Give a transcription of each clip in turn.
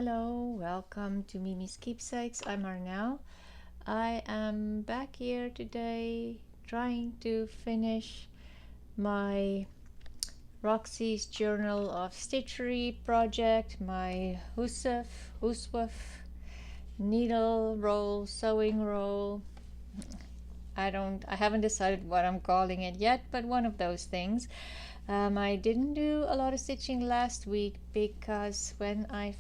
Hello, welcome to Miemie's Keepsakes. I'm Arnell. I am back here today trying to finish my Roxy's Journal of Stitchery project, my Huswif needle roll, sewing roll. I haven't decided what I'm calling it yet, but one of those things. I didn't do a lot of stitching last week because when I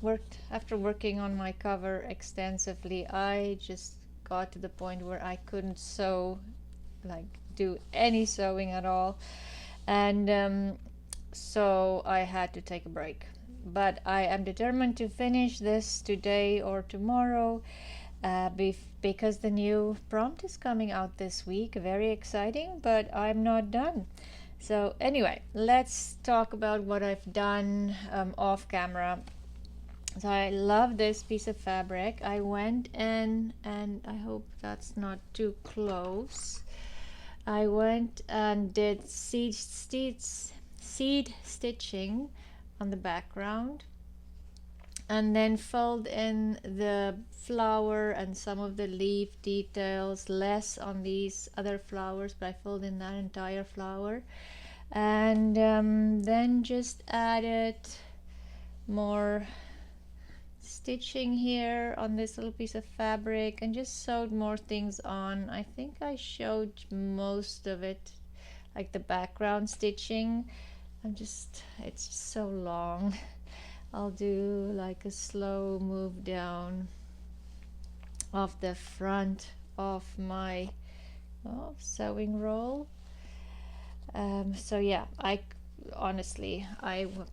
worked after working on my cover extensively, I just got to the point where I couldn't sew, do any sewing at all, and so I had to take a break. But I am determined to finish this today or tomorrow, because the new prompt is coming out this week. Very exciting, but I'm not done. So anyway, let's talk about what I've done off camera. So I love this piece of fabric. I went in, and I hope that's not too close. I went and did seed stitching on the background, and then filled in the flower and some of the leaf details, less on these other flowers, but I filled in that entire flower, and then just added more stitching here on this little piece of fabric and just sewed more things on. I think I showed most of it, like the background stitching. It's just so long. I'll do like a slow move down of the front of my sewing roll. So yeah, I honestly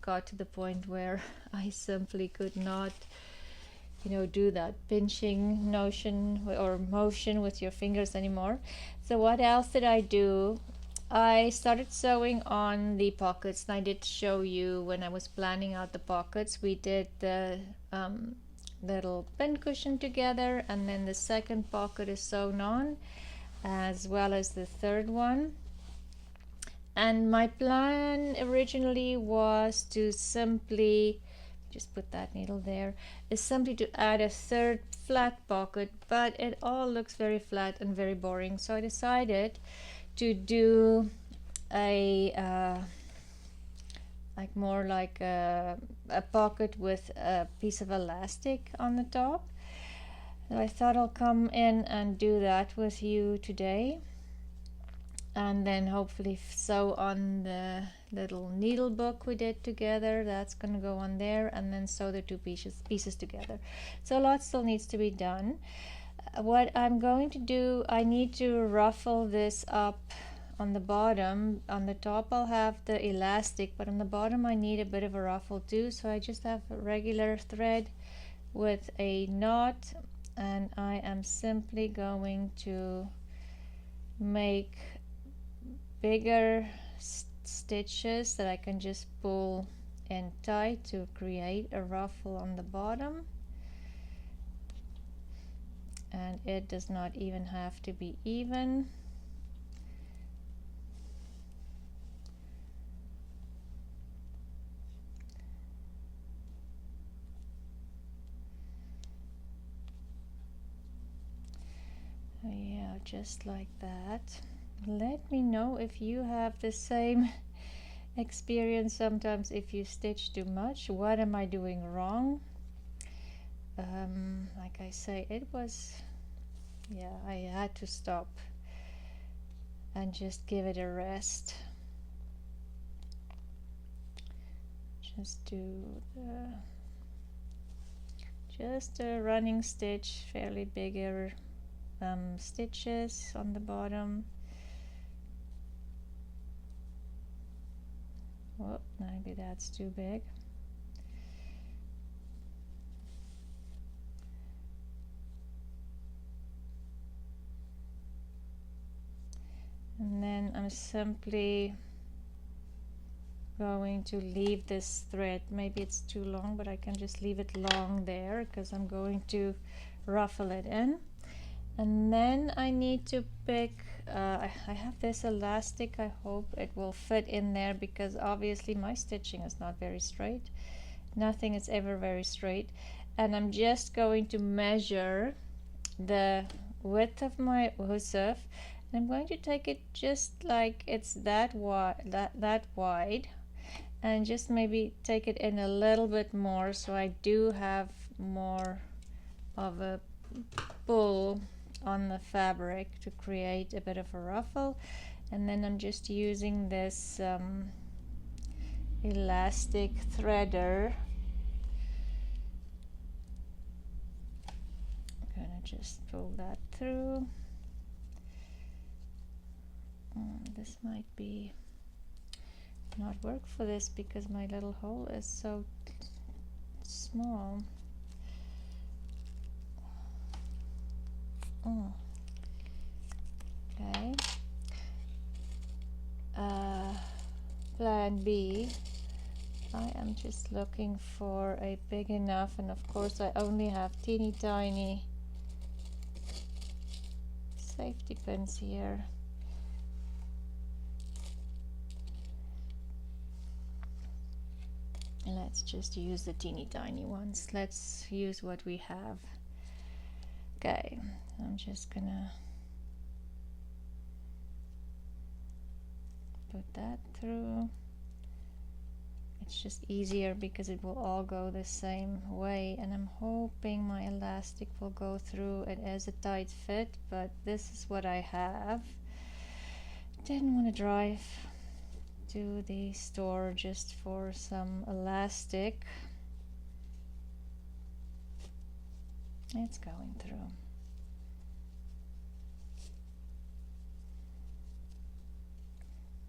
got to the point where I simply could not do that pinching notion or motion with your fingers anymore. So what else did I do? I started sewing on the pockets, and I did show you when I was planning out the pockets. We did the little pin cushion together, and then the second pocket is sewn on, as well as the third one. And my plan originally was to simply just put that needle there, is simply to add a third flat pocket, but it all looks very flat and very boring. So I decided to do a more like a pocket with a piece of elastic on the top. So I thought I'll come in and do that with you today, and then hopefully sew on the little needle book we did together. That's gonna go on there, and then sew the two pieces together. So a lot still needs to be done. What I'm going to do, I need to ruffle this up on the bottom. On the top I'll have the elastic, but on the bottom I need a bit of a ruffle too. So I just have a regular thread with a knot, and I am simply going to make bigger stitches that I can just pull in tight to create a ruffle on the bottom. And it does not even have to be even. Yeah, just like that. Let me know if you have the same experience sometimes. If you stitch too much, what am I doing wrong? Like I say, I had to stop and just give it a rest. Just do just a running stitch, fairly bigger stitches on the bottom. Oh, maybe that's too big. And then I'm simply going to leave this thread. Maybe it's too long, but I can just leave it long there because I'm going to ruffle it in. And then I need to pick, I have this elastic. I hope it will fit in there because obviously my stitching is not very straight. Nothing is ever very straight. And I'm just going to measure the width of my Husif. I'm going to take it just like it's that wide, and just maybe take it in a little bit more, so I do have more of a pull on the fabric to create a bit of a ruffle. And then I'm just using this elastic threader. I'm gonna just pull that through. This might be not work for this because my little hole is so small. Okay. Plan B. I am just looking for a big enough, and of course I only have teeny tiny safety pins here. Let's just use the teeny tiny ones. Let's use what we have. Okay, I'm just gonna put that through. It's just easier because it will all go the same way, and I'm hoping my elastic will go through. It is a tight fit, but this is what I have. Didn't want to drive to the store just for some elastic. It's going through.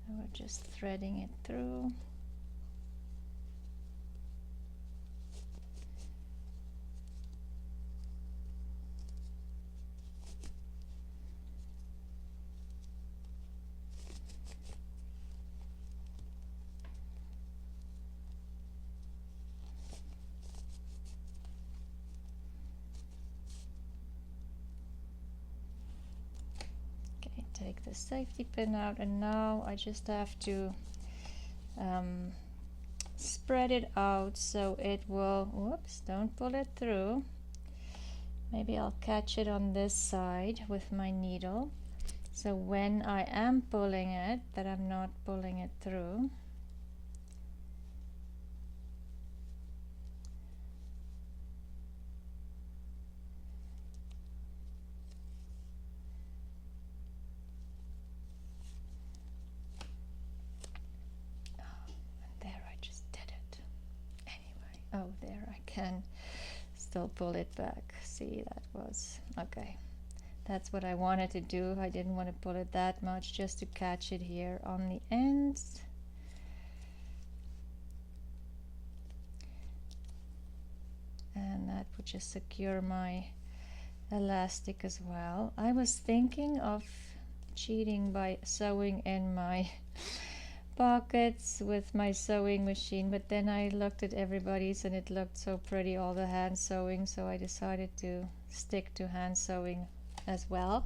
So we're just threading it through. Take the safety pin out, and now I just have to spread it out so it will, whoops, don't pull it through. Maybe I'll catch it on this side with my needle, so when I am pulling it, that I'm not pulling it through. Oh, there, I can still pull it back. See, that was okay. That's what I wanted to do. I didn't want to pull it that much, just to catch it here on the ends. And that would just secure my elastic as well. I was thinking of cheating by sewing in my pockets with my sewing machine, but then I looked at everybody's and it looked so pretty, all the hand sewing, so I decided to stick to hand sewing as well.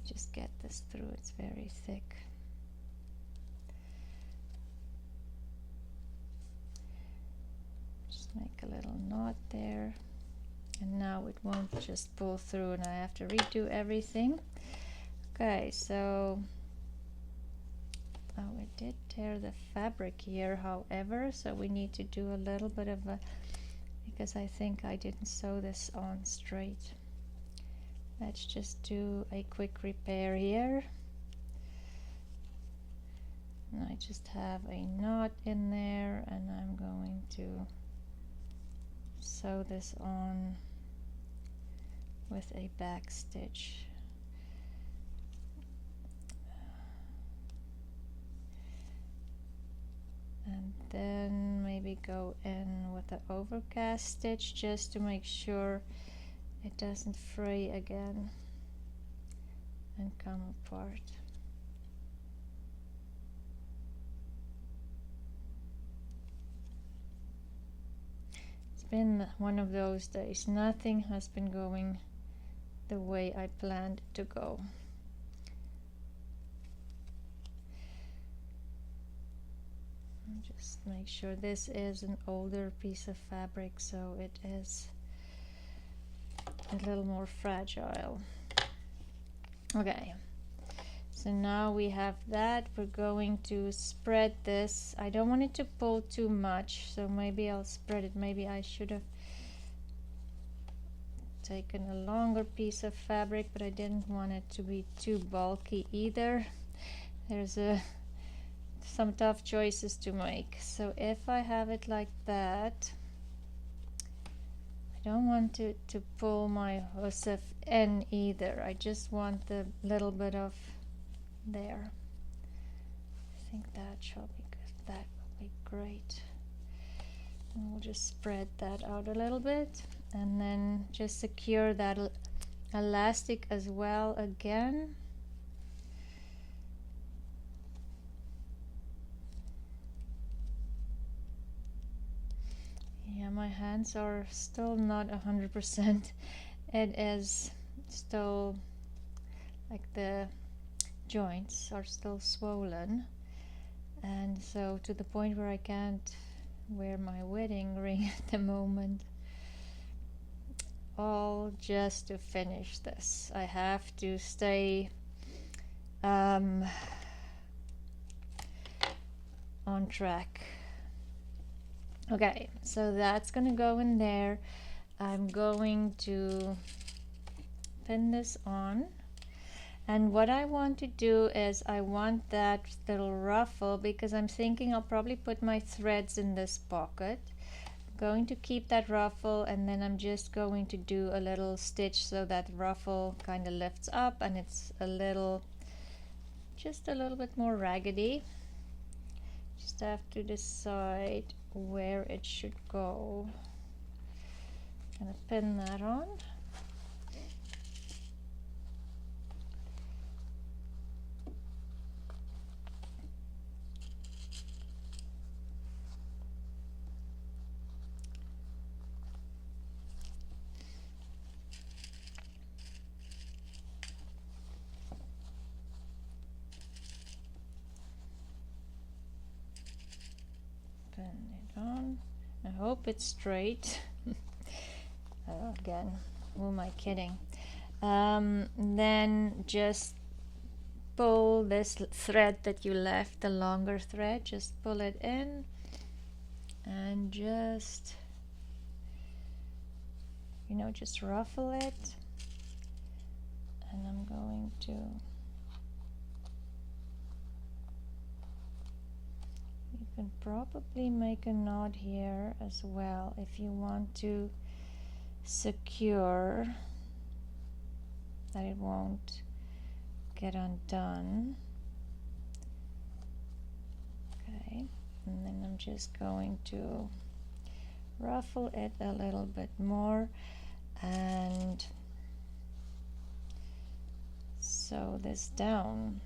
Just get this through, it's very thick. Just make a little knot there, and now it won't just pull through and I have to redo everything. Okay, so oh, it did tear the fabric here, however, so we need to do a little bit of a, because I think I didn't sew this on straight. Let's just do a quick repair here. And I just have a knot in there, and I'm going to sew this on with a back stitch. And then maybe go in with the overcast stitch just to make sure it doesn't fray again and come apart. It's been one of those days. Nothing has been going the way I planned it to go. Just make sure this is an older piece of fabric, so it is a little more fragile. Okay, so now we have that. We're going to spread this. I don't want it to pull too much, so maybe I'll spread it. Maybe I should have taken a longer piece of fabric, but I didn't want it to be too bulky either. There's some tough choices to make. So if I have it like that, I don't want it to pull my Husif in either. I just want the little bit of there. I think that shall be good. That will be great. And we'll just spread that out a little bit, and then just secure that elastic as well again. Yeah, my hands are still not 100%. It is still like the joints are still swollen, and so to the point where I can't wear my wedding ring at the moment. All just to finish this. I have to stay on track. Okay, so that's gonna go in there. I'm going to pin this on, and what I want to do is I want that little ruffle, because I'm thinking I'll probably put my threads in this pocket. I'm going to keep that ruffle, and then I'm just going to do a little stitch so that ruffle kind of lifts up and it's just a little bit more raggedy. Just have to decide where it should go. I'm gonna pin that on. Pin it on. I hope it's straight. Again, who am I kidding? Then just pull this thread that you left, the longer thread, just pull it in and just, just ruffle it. And I'm going to, you can probably make a knot here as well if you want to secure that it won't get undone. Okay, and then I'm just going to ruffle it a little bit more and sew this down.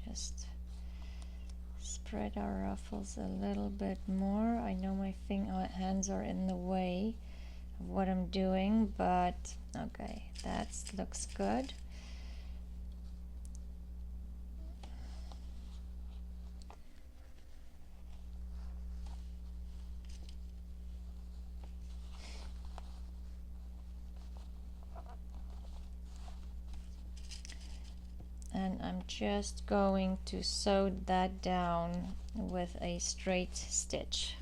Just spread our ruffles a little bit more. I know my hands are in the way of what I'm doing, but okay, that looks good. And I'm just going to sew that down with a straight stitch,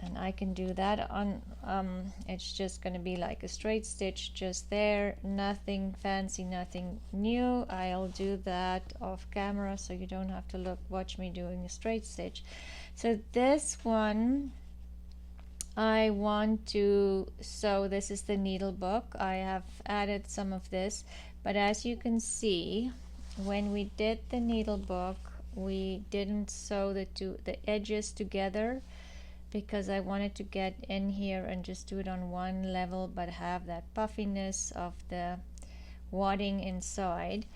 and I can do that on it's just going to be like a straight stitch just there, nothing fancy, nothing new. I'll do that off camera so you don't have to watch me doing a straight stitch. So this one I want to sew. This is the needle book. I have added some of this, but as you can see, when we did the needle book, we didn't sew the edges together because I wanted to get in here and just do it on one level but have that puffiness of the wadding inside.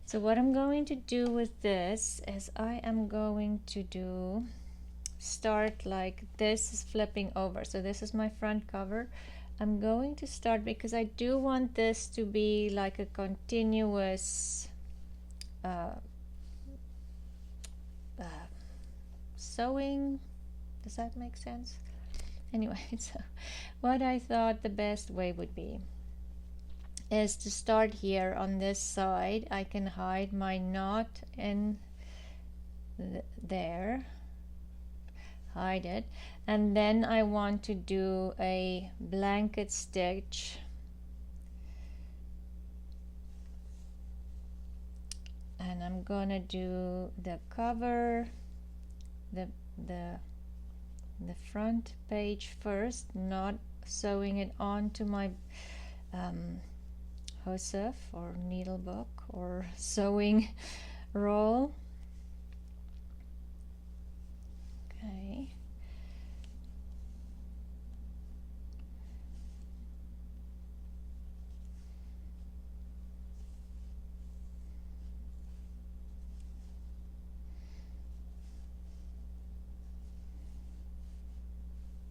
So what I'm going to do with this is I am going to start like this is flipping over. So this is my front cover. I'm going to start because I do want this to be like a continuous uh, uh, sewing. Does that make sense? Anyway, so what I thought the best way would be is to start here on this side. I can hide my knot in there, hide it, and then I want to do a blanket stitch, and I'm gonna do the cover, the front page first, not sewing it onto my Husif or needle book or sewing roll. Okay.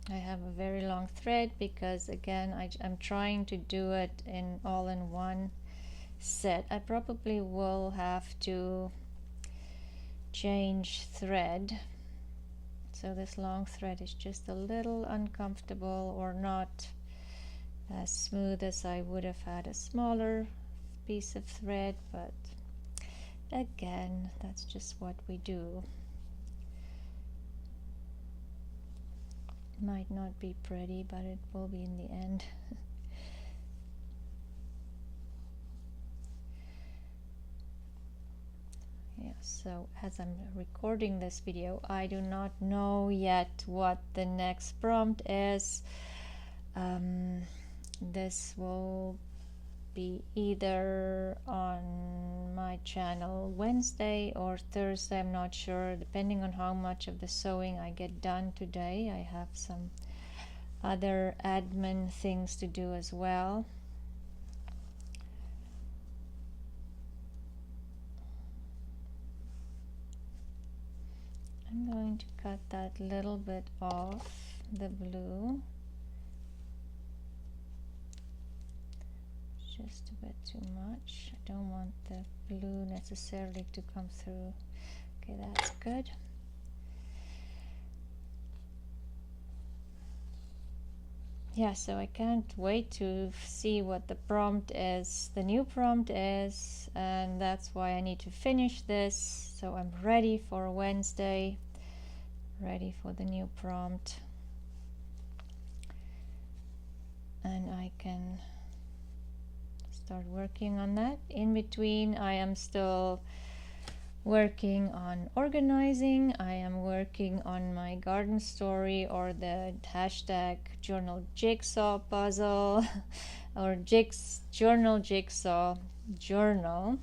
I have a very long thread because again I'm trying to do it in all in one set. I probably will have to change thread, so this long thread is just a little uncomfortable or not as smooth as I would have had a smaller piece of thread, but again, that's just what we do. Might not be pretty, but it will be in the end. Yeah, so as I'm recording this video, I do not know yet what the next prompt is. This will be either on my channel Wednesday or Thursday, I'm not sure, depending on how much of the sewing I get done today. I have some other admin things to do as well. I'm going to cut that little bit off the blue. Just a bit too much. I don't want the blue necessarily to come through. Okay, that's good. Yeah, so I can't wait to see what the prompt is, the new prompt is, and that's why I need to finish this, so I'm ready for Wednesday, ready for the new prompt, and I can start working on that. In between, I am still working on organizing. I am working on my garden story, or the hashtag journal jigsaw puzzle or journal jigsaw journal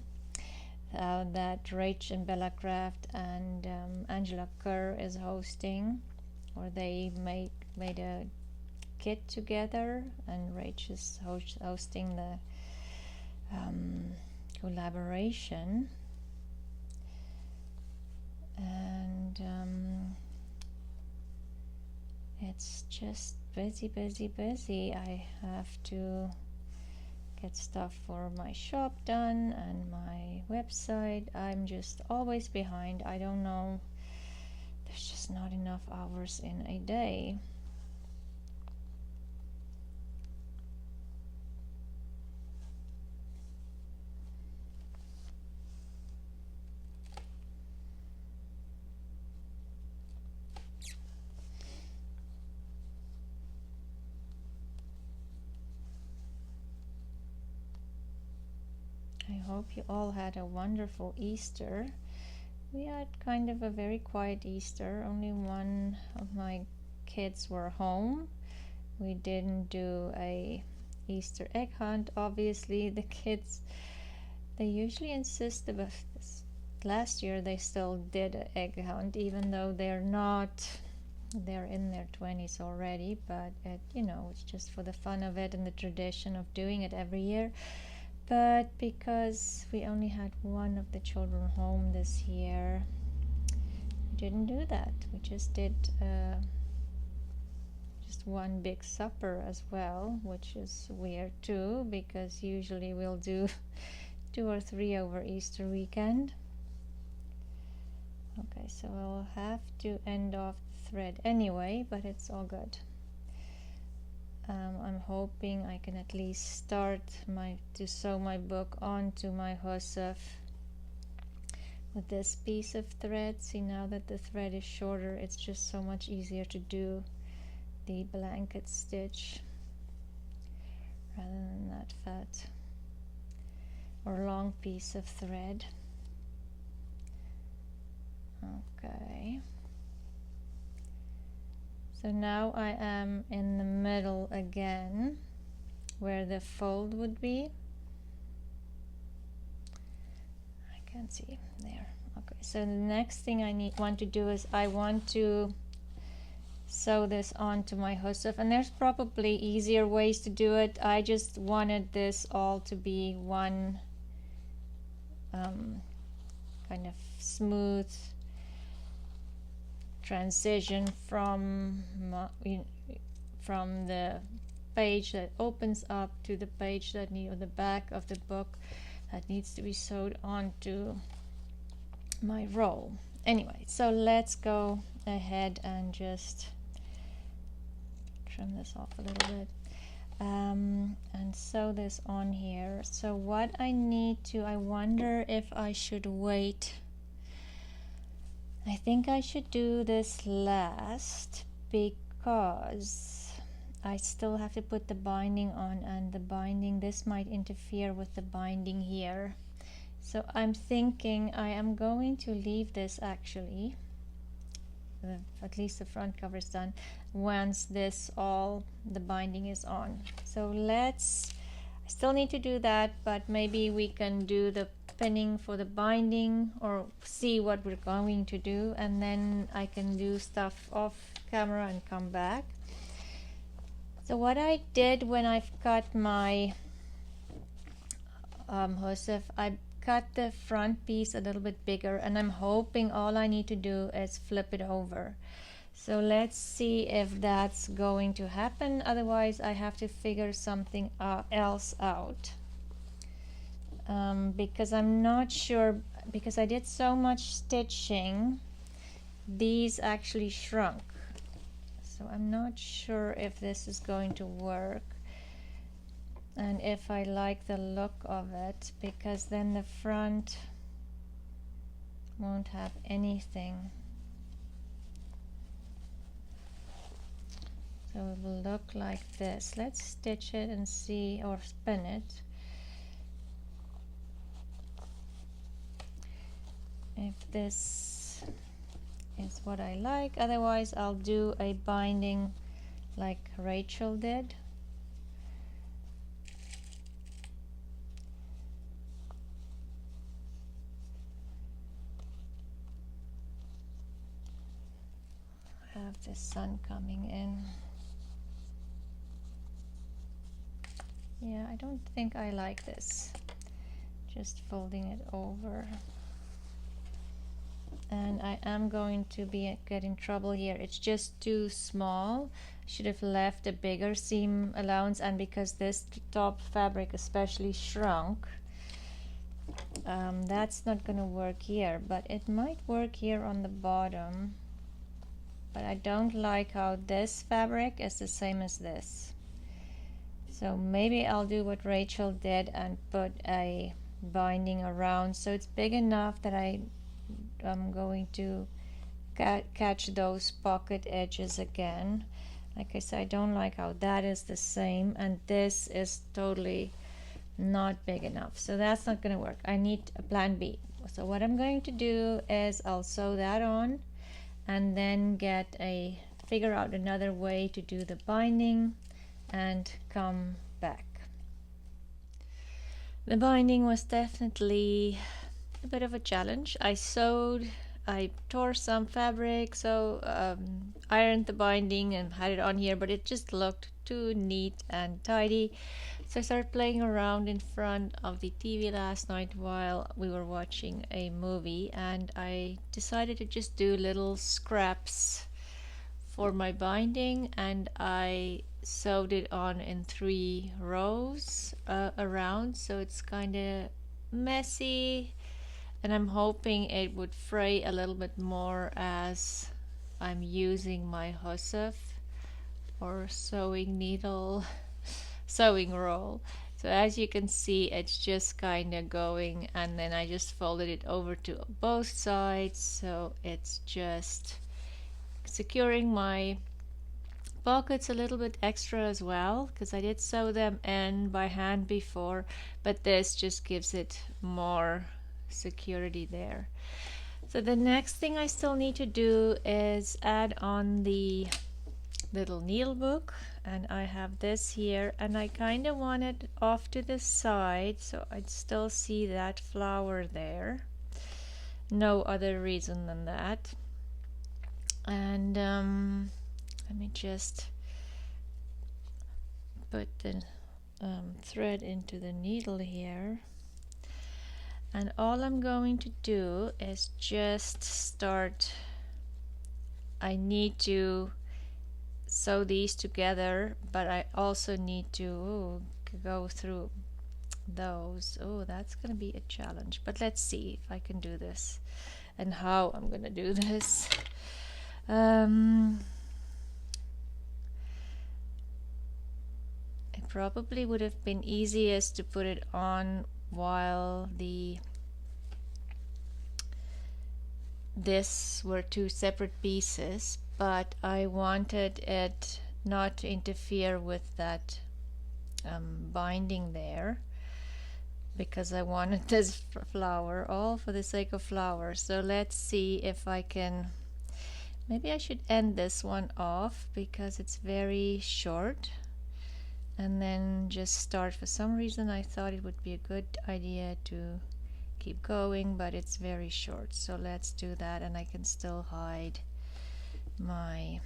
that Rach and Bella Craft and Angela Kerr is hosting, or they made a kit together, and Rach is hosting the collaboration. And it's just busy. I have to get stuff for my shop done and my website. I'm just always behind. I don't know, there's just not enough hours in a day. I hope you all had a wonderful Easter. We had kind of a very quiet Easter. Only one of my kids were home. We didn't do a Easter egg hunt. Obviously, the kids, they usually insist about this. Last year they still did an egg hunt, even though they're in their 20s already, but it's just for the fun of it and the tradition of doing it every year. But because we only had one of the children home this year, we didn't do that. We just did just one big supper as well, which is weird too, because usually we'll do 2 or 3 over Easter weekend. Okay, so I'll have to end off the thread anyway, but it's all good. I'm hoping I can at least start to sew my book onto my Husif with this piece of thread. See, now that the thread is shorter, it's just so much easier to do the blanket stitch rather than that fat or long piece of thread. Okay, so now I am in the middle again where the fold would be. I can't see there. Okay, so the next thing I want to do is I want to sew this onto my Husif, and there's probably easier ways to do it. I just wanted this all to be one kind of smooth transition from the page that opens up to the page or the back of the book that needs to be sewed onto my roll. Anyway, so let's go ahead and just trim this off a little bit and sew this on here. So what I wonder if I should wait. I think I should do this last because I still have to put the binding on, and the binding, this might interfere with the binding here. So I'm thinking I am going to leave this actually, at least the front cover is done, once the binding is on. So I still need to do that, but maybe we can do the pinning for the binding or see what we're going to do, and then I can do stuff off camera and come back. So what I did when I've cut my Husif, I cut the front piece a little bit bigger, and I'm hoping all I need to do is flip it over. So let's see if that's going to happen. Otherwise I have to figure something else out. Because I'm not sure, because I did so much stitching, these actually shrunk. So I'm not sure if this is going to work and if I like the look of it, because then the front won't have anything. So it will look like this. Let's stitch it and see, or spin it. If this is what I like. Otherwise I'll do a binding like Rachel did. I have the sun coming in. Yeah, I don't think I like this. Just folding it over. And I am going to get in trouble here. It's just too small. Should have left a bigger seam allowance, and because this top fabric especially shrunk, that's not going to work here, but it might work here on the bottom. But I don't like how this fabric is the same as this. So maybe I'll do what Rachel did and put a binding around so it's big enough that I'm going to catch those pocket edges again. Like I said, I don't like how that is the same, and this is totally not big enough, so that's not going to work. I need a plan B. So what I'm going to do is I'll sew that on and then figure out another way to do the binding and come back. The binding was definitely a bit of a challenge. I tore some fabric, so ironed the binding and had it on here, but it just looked too neat and tidy. So I started playing around in front of the TV last night while we were watching a movie, and I decided to just do little scraps for my binding, and I sewed it on in 3 rows around, so it's kind of messy, and I'm hoping it would fray a little bit more as I'm using my Husif or sewing needle sewing roll. So as you can see, it's just kind of going, and then I just folded it over to both sides, so it's just securing my pockets a little bit extra as well, because I did sew them in by hand before, but this just gives it more security there. So the next thing I still need to do is add on the little needle book, and I have this here, and I kind of want it off to the side so I'd still see that flower there. No other reason than that. And let me just put the thread into the needle here, and all I'm going to do is just start. I need to sew these together, but I also need to go through those. Oh, that's gonna be a challenge, but let's see if I can do this and how I'm gonna do this. It probably would have been easiest to put it on while this were 2 separate pieces, but I wanted it not to interfere with that binding there, because I wanted this flower, all for the sake of flowers. So let's see if I can. Maybe I should end this one off because it's very short, and then just start. For some reason I thought it would be a good idea to keep going, but it's very short, so let's do that, and I can still hide my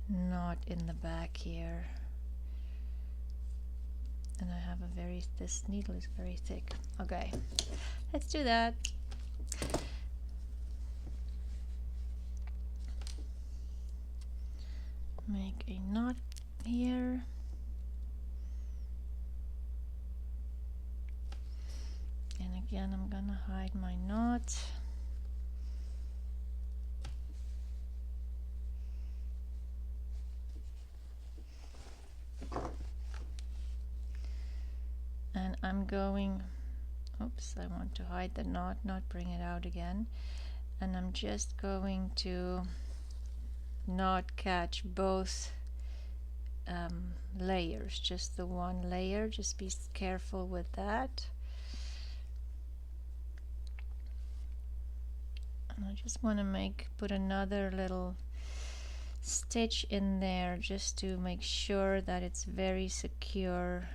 knot in the back here. And I have this needle is very thick. Okay, let's do that. Make a knot here. And again, I'm gonna hide my knot. And I'm going, oops, I want to hide the knot, not bring it out again. And I'm just going to not catch both layers, just the one layer. Just be careful with that. And I just want to put another little stitch in there just to make sure that it's very secure.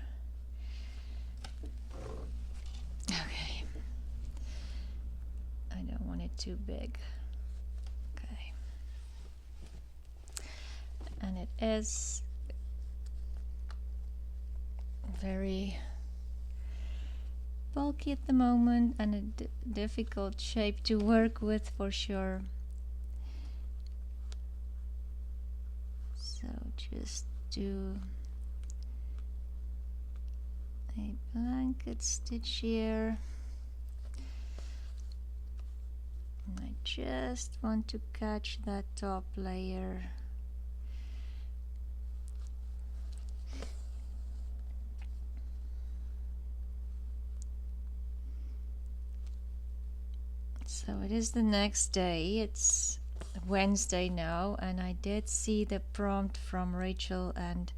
Okay, I don't want it too big. Okay, and it is very bulky at the moment, and a difficult shape to work with for sure. So just do a blanket stitch here. And I just want to catch that top layer. So it is the next day. It's Wednesday now, and I did see the prompt from Rachel and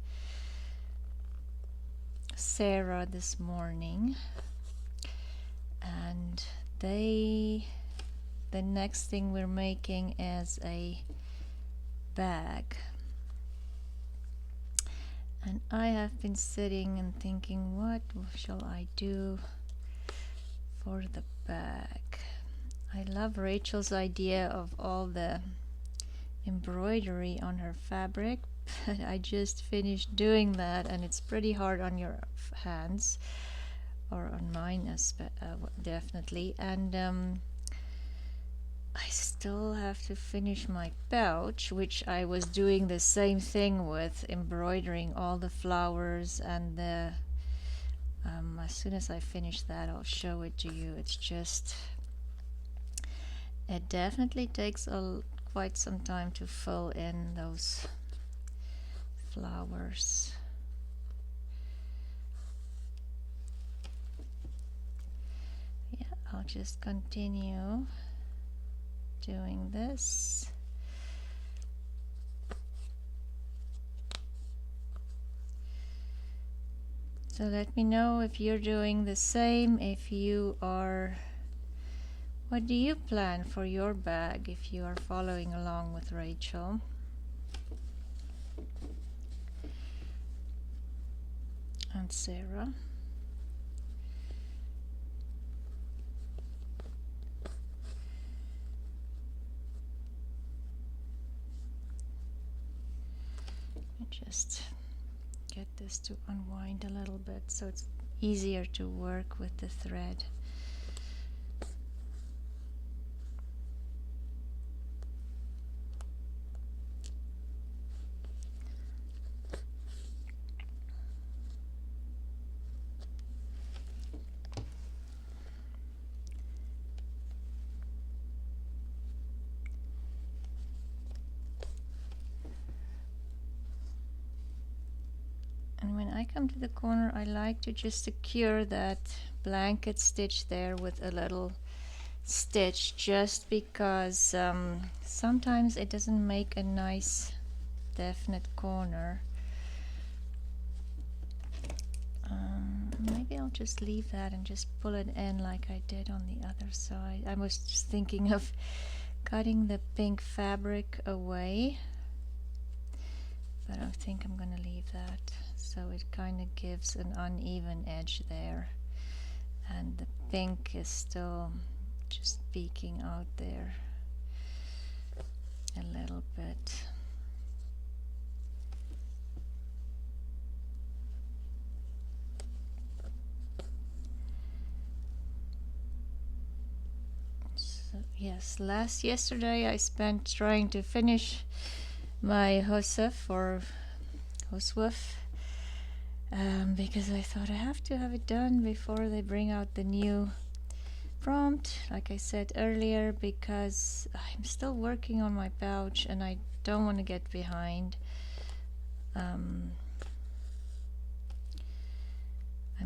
Sarah this morning, and the next thing we're making is a bag. And I have been sitting and thinking, what shall I do for the bag? I love Rachel's idea of all the embroidery on her fabric, but I just finished doing that, and it's pretty hard on your hands, or on mine definitely. And I still have to finish my pouch, which I was doing the same thing with, embroidering all the flowers and the as soon as I finish that, I'll show it to you. It's just, it definitely takes quite some time to fill in those flowers. Yeah, I'll just continue doing this. So let me know if you're doing the same, if you are, what do you plan for your bag if you are following along with Rachel? And Sarah. Just get this to unwind a little bit so it's easier to work with the thread. And when I come to the corner, I like to just secure that blanket stitch there with a little stitch, just because sometimes it doesn't make a nice definite corner. Maybe I'll just leave that and just pull it in like I did on the other side. I was just thinking of cutting the pink fabric away, but I think I'm gonna leave that so it kind of gives an uneven edge there, and the pink is still just peeking out there a little bit. So, yes, yesterday I spent trying to finish my Husif or Huswif, because I thought I have to have it done before they bring out the new prompt, like I said earlier, because I'm still working on my pouch and I don't want to get behind. I'm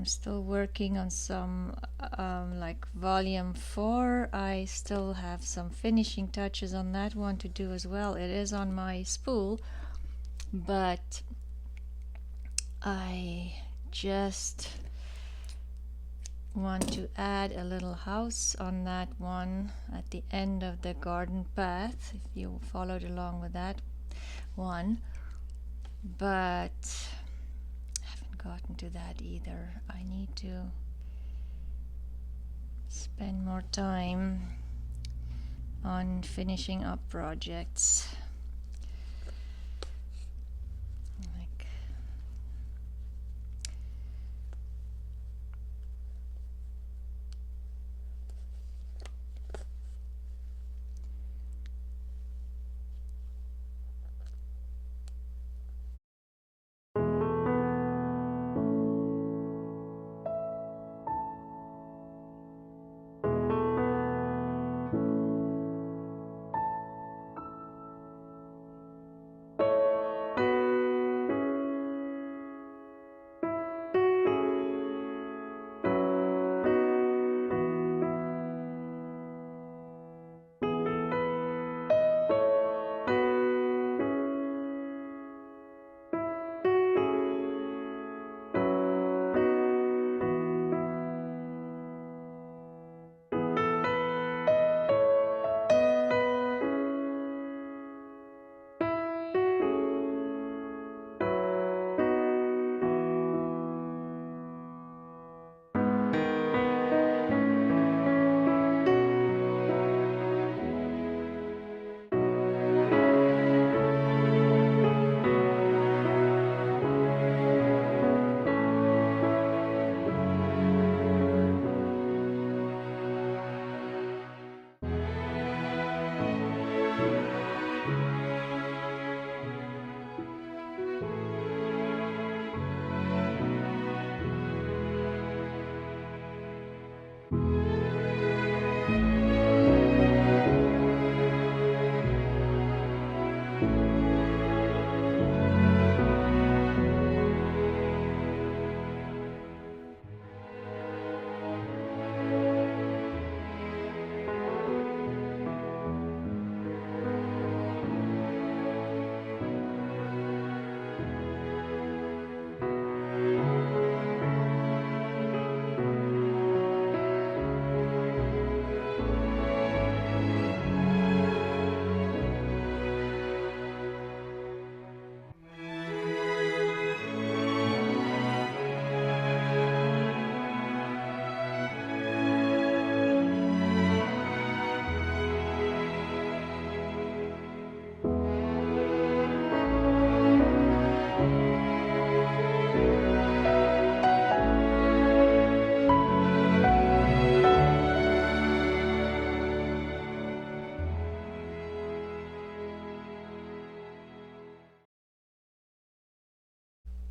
still working on some like volume 4. I still have some finishing touches on that one to do as well. It is on my spool, but I just want to add a little house on that one at the end of the garden path, if you followed along with that one, but haven't gotten to that either. I need to spend more time on finishing up projects.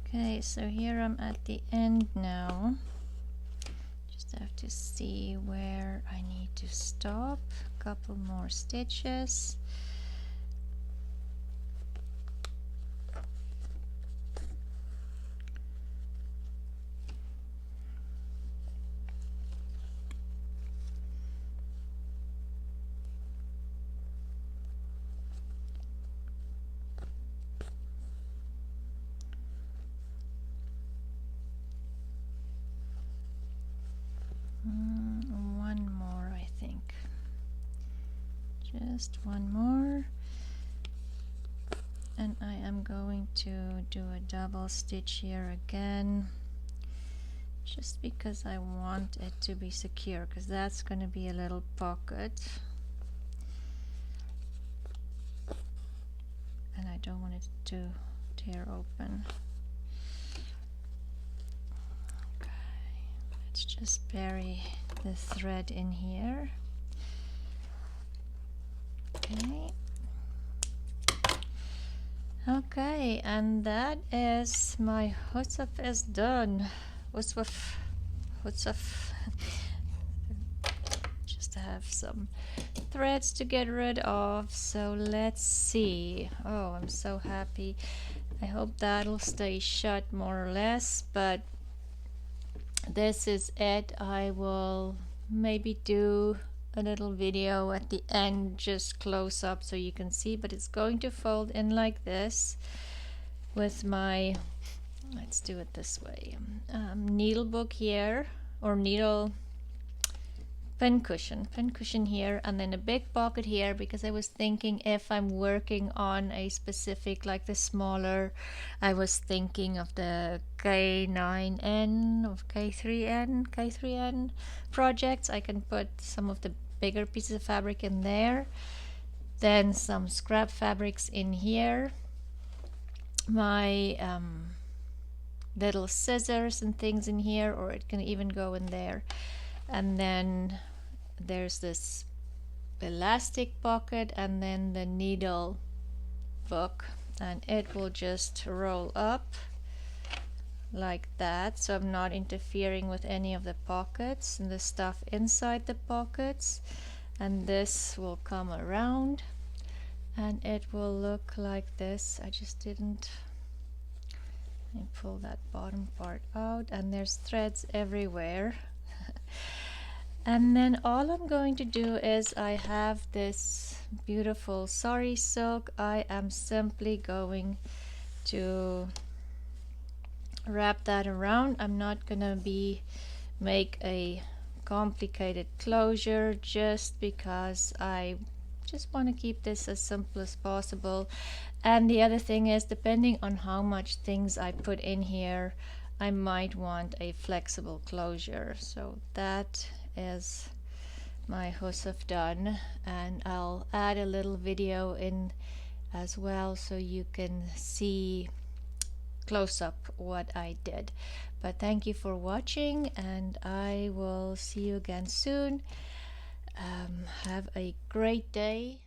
Okay, so here I'm at the end now. Just have to see where I need to stop. A couple more stitches. One more, I think. Just one more. And I am going to do a double stitch here again, just because I want it to be secure, because that's going to be a little pocket. And I don't want it to tear open. Let's just bury the thread in here. Okay. Okay, and that is my Husif is done. Huswif. Just have some threads to get rid of. So let's see. Oh, I'm so happy. I hope that'll stay shut more or less, but this is it. I will maybe do a little video at the end, just close up so you can see, but it's going to fold in like this with my, let's do it this way, needle book here, or needle pin cushion here, and then a big pocket here, because I was thinking if I'm working on a specific, like the smaller, I was thinking of the K9N or K3N projects, I can put some of the bigger pieces of fabric in there, then some scrap fabrics in here, my little scissors and things in here, or it can even go in there. And then there's this elastic pocket, and then the needle book, and it will just roll up like that, so I'm not interfering with any of the pockets and the stuff inside the pockets. And this will come around and it will look like this. I just didn't, let me pull that bottom part out, and there's threads everywhere. And then all I'm going to do is, I have this beautiful sari silk. I am simply going to wrap that around. I'm not gonna make a complicated closure, just because I just want to keep this as simple as possible. And the other thing is, depending on how much things I put in here, I might want a flexible closure. So that is my Husif done, and I'll add a little video in as well so you can see close up what I did. But thank you for watching, and I will see you again soon. Have a great day.